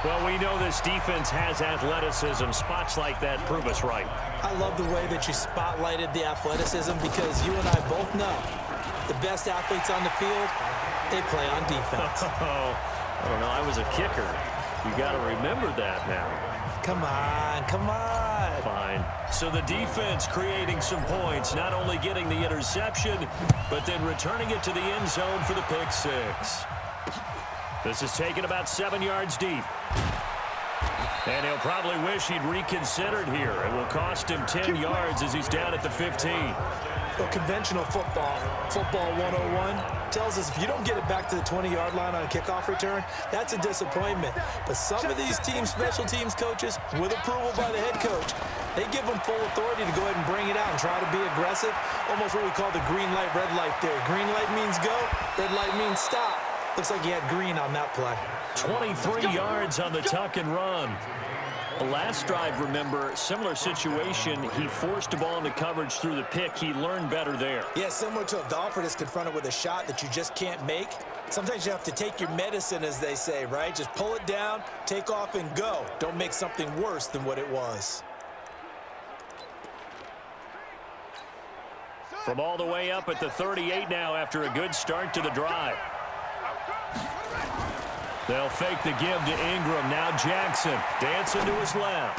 Well, we know this defense has athleticism. Spots like that prove us right. I love the way that you spotlighted the athleticism because you and I both know the best athletes on the field, they play on defense. Oh, I don't know. I was a kicker. You got to remember that now. Come on, come on. Fine. So the defense creating some points, not only getting the interception, but then returning it to the end zone for the pick six. This is taken about 7 yards deep. And he'll probably wish he'd reconsidered here. It will cost him 10 yards as he's down at the 15. Well, conventional football 101, tells us if you don't get it back to the 20-yard line on a kickoff return, that's a disappointment. But some of these teams, special teams coaches, with approval by the head coach, they give them full authority to go ahead and bring it out and try to be aggressive, almost what we call the green light, red light theory. Green light means go, red light means stop. Looks like he had green on that play. 23 yards on the tuck and run. The last drive, remember, similar situation. He forced a ball into coverage through the pick. He learned better there. Yeah, similar to a golfer that's confronted with a shot that you just can't make. Sometimes you have to take your medicine, as they say, right? Just pull it down, take off, and go. Don't make something worse than what it was. From all the way up at the 38 now after a good start to the drive. They'll fake the give to Ingram. Now Jackson dancing to his left.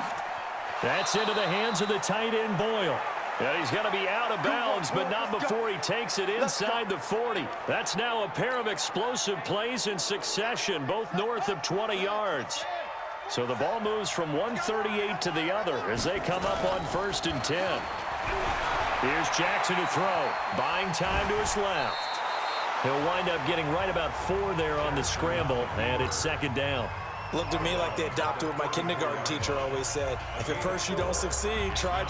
That's into the hands of the tight end Boyle. And he's going to be out of bounds, but not before he takes it inside the 40. That's now a pair of explosive plays in succession, both north of 20 yards. So the ball moves from 138 to the other as they come up on 1st and 10. Here's Jackson to throw. Buying time to his left. He'll wind up getting right about 4 there on the scramble, and it's 2nd down. Looked to me like they adopted what my kindergarten teacher always said. If at first you don't succeed, try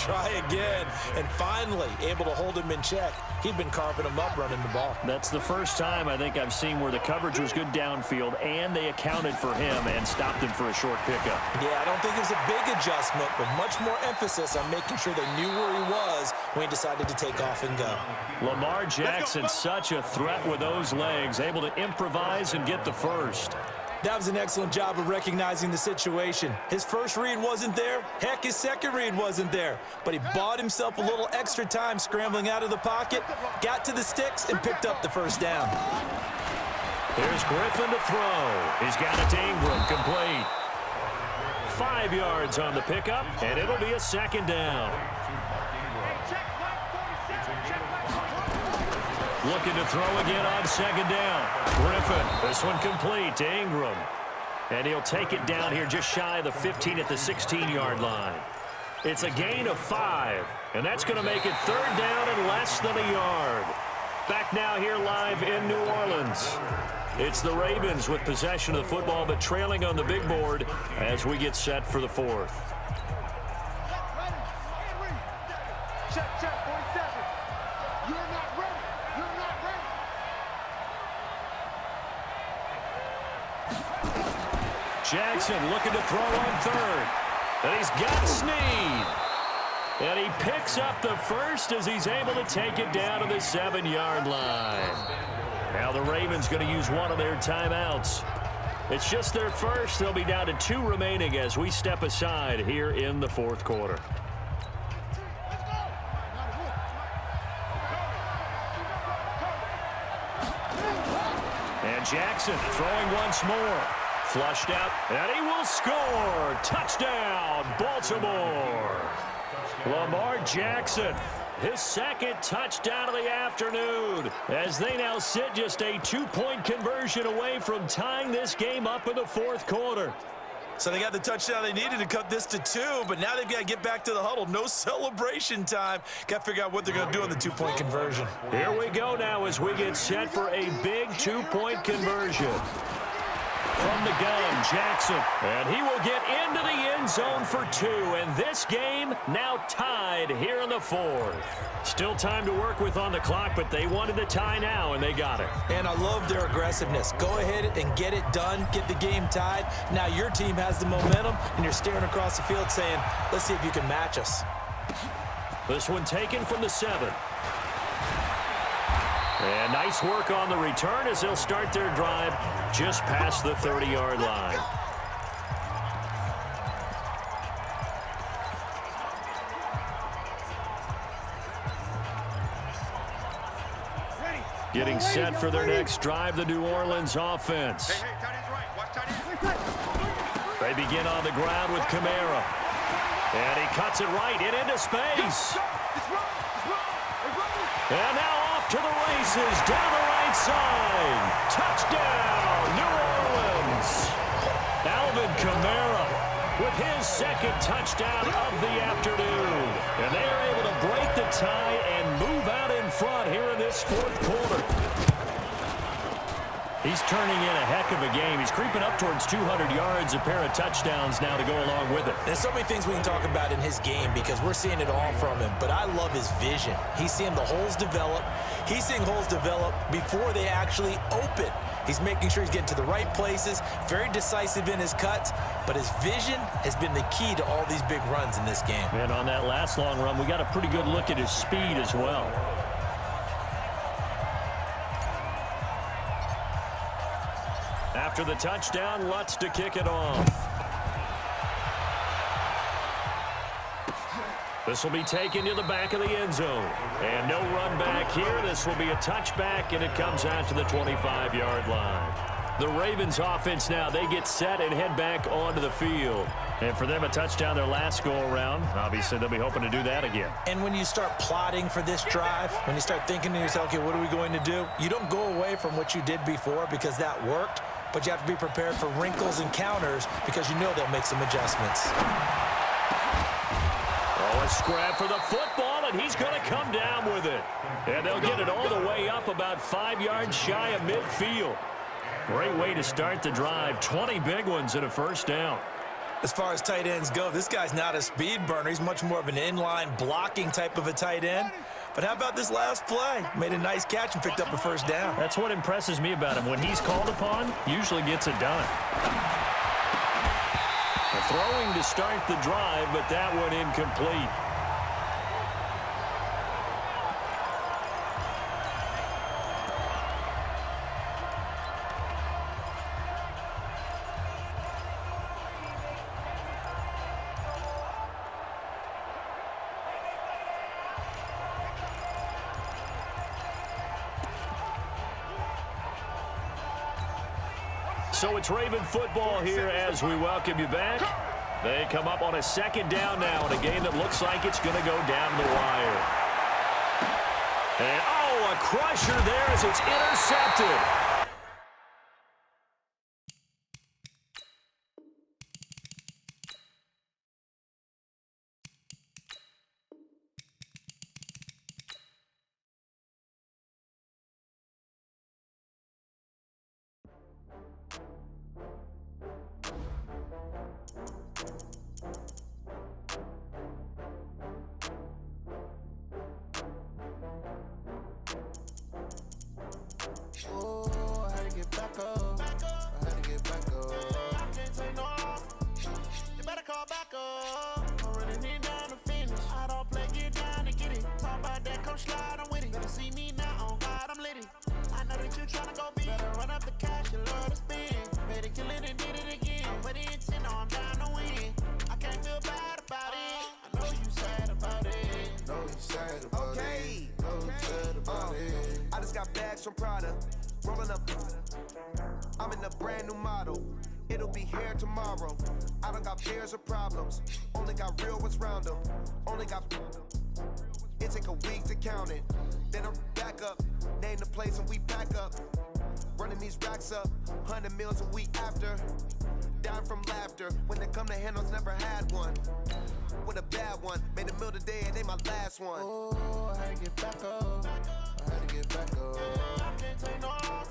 again. And finally, able to hold him in check. He'd been carving him up running the ball. That's the first time I think I've seen where the coverage was good downfield, and they accounted for him and stopped him for a short pickup. Yeah, I don't think it was a big adjustment, but much more emphasis on making sure they knew where he was when he decided to take off and go. Lamar Jackson, such a threat with those legs, able to improvise and get the first. That was an excellent job of recognizing the situation. His first read wasn't there. Heck, his second read wasn't there. But he bought himself a little extra time scrambling out of the pocket, got to the sticks, and picked up the first down. Here's Griffin to throw. He's got it to Ingram, complete. 5 yards on the pickup, and it'll be a 2nd down. Looking to throw again on 2nd down. Griffin, this one complete to Ingram. And he'll take it down here just shy of the 15 at the 16-yard line. It's a gain of 5, and that's going to make it 3rd down and less than a yard. Back now here live in New Orleans. It's the Ravens with possession of the football, but trailing on the big board as we get set for the 4th. Jackson looking to throw on 3rd. And he's got Snead. And he picks up the first as he's able to take it down to the 7-yard line. Now the Ravens going to use one of their timeouts. It's just their first. They'll be down to 2 remaining as we step aside here in the 4th quarter. And Jackson throwing once more. Flushed out, and he will score. Touchdown, Baltimore. Lamar Jackson, his 2nd touchdown of the afternoon, as they now sit just a 2-point conversion away from tying this game up in the 4th quarter. So they got the touchdown they needed to cut this to 2, but now they've got to get back to the huddle. No celebration time. Got to figure out what they're going to do on the 2-point conversion. Here we go now as we get set for a big 2-point conversion. From the gun, Jackson, and he will get into the end zone for 2, and this game now tied here in the 4th. Still time to work with on the clock, but they wanted the tie now, and they got it. And I love their aggressiveness. Go ahead and get it done, get the game tied. Now your team has the momentum, and you're staring across the field saying, let's see if you can match us. This one taken from the 7. And nice work on the return as they'll start their drive just past the 30-yard line. Getting set for their next drive, the New Orleans offense. They begin on the ground with Kamara. And he cuts it right into space. And now off to the races, down the right side. Touchdown, New Orleans. Alvin Kamara with his second touchdown of the afternoon. And they are able to break the tie and move out in front here in this fourth quarter. He's turning in a heck of a game. He's creeping up towards 200 yards, a pair of touchdowns now to go along with it. There's so many things we can talk about in his game because we're seeing it all from him, but I love his vision. He's seeing the holes develop. He's seeing holes develop before they actually open. He's making sure he's getting to the right places, very decisive in his cuts, but his vision has been the key to all these big runs in this game. And on that last long run, we got a pretty good look at his speed as well. After the touchdown, Lutz to kick it off. This will be taken to the back of the end zone. And no run back here. This will be a touchback, and it comes out to the 25-yard line. The Ravens offense now, they get set and head back onto the field. And for them, a touchdown their last go-around. Obviously, they'll be hoping to do that again. And when you start plotting for this drive, when you start thinking to yourself, okay, what are we going to do? You don't go away from what you did before because that worked, but you have to be prepared for wrinkles and counters because you know they'll make some adjustments. Oh, a scrap for the football, and he's going to come down with it. And they'll get it all the way up about 5 yards shy of midfield. Great way to start the drive. 20 big ones and a first down. As far as tight ends go, this guy's not a speed burner. He's much more of an inline blocking type of a tight end. But how about this last play? Made a nice catch and picked up a first down. That's what impresses me about him. When he's called upon, usually gets it done. The throwing to start the drive, but that one incomplete. So it's Raven football here as we welcome you back. They come up on a second down now in a game that looks like it's going to go down the wire. And, oh, a crusher there as it's intercepted. Rolling up, I'm in a brand new model. It'll be here tomorrow. I don't got fears or problems. Only got real ones round them. Only got. It take a week to count it. Then I'm back up. Name the place and we pack up. Running these racks up. 100 meals a week after. Down from laughter. When they come to handles, never had one. With a bad one. Made a meal today and they my last one. Oh, I had to get back up. I had to get back up. I can't take no off.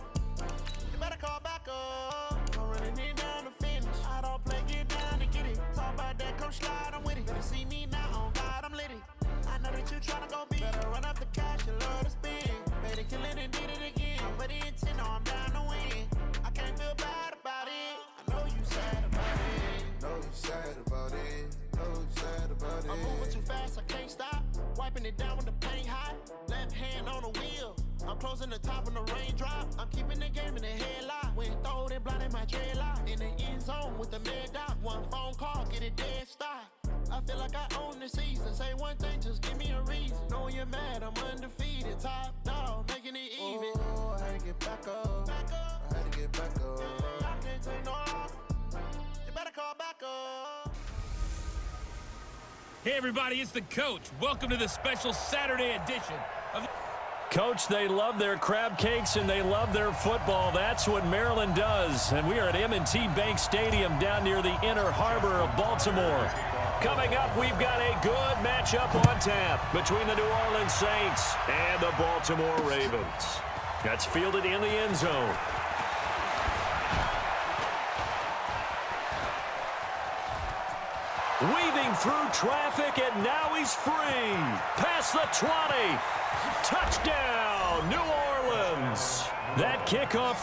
You better call back up. I'm running it down to finish. I don't play, get down to get it. Talk about that, come slide, I'm with it. Better see me now, on God, I'm litty. I know that you tryna go big. Better run up the cash, you love to spend. Made it, kill it, and did it again. But the intent, no, I'm down to win. I can't feel bad about it. I know you sad about it. Know you sad about it. Know you sad about it. I'm moving too fast, I can't stop. Wiping it down with the paint hot. Left hand on the wheel. I'm closing the top when the raindrop. I'm keeping the game in the headlock. When throwed and blinded my dreadlock. In the end zone with the mad dot. One phone call, get it dead stop. I feel like I own the season. Say one thing, just give me a reason. Knowing you're mad, I'm undefeated. Top dog, making it even. get back up. I had to get back up. I can't take no. You better call back up. Hey everybody, it's the coach. Welcome to the special Saturday edition of Coach, they love their crab cakes and they love their football. That's what Maryland does. And we are at M&T Bank Stadium down near the Inner Harbor of Baltimore. Coming up, we've got a good matchup on tap between the New Orleans Saints and the Baltimore Ravens. That's fielded in the end zone. Weaving through traffic, and now he's free. Past the 20. Touchdown, New Orleans. That kickoff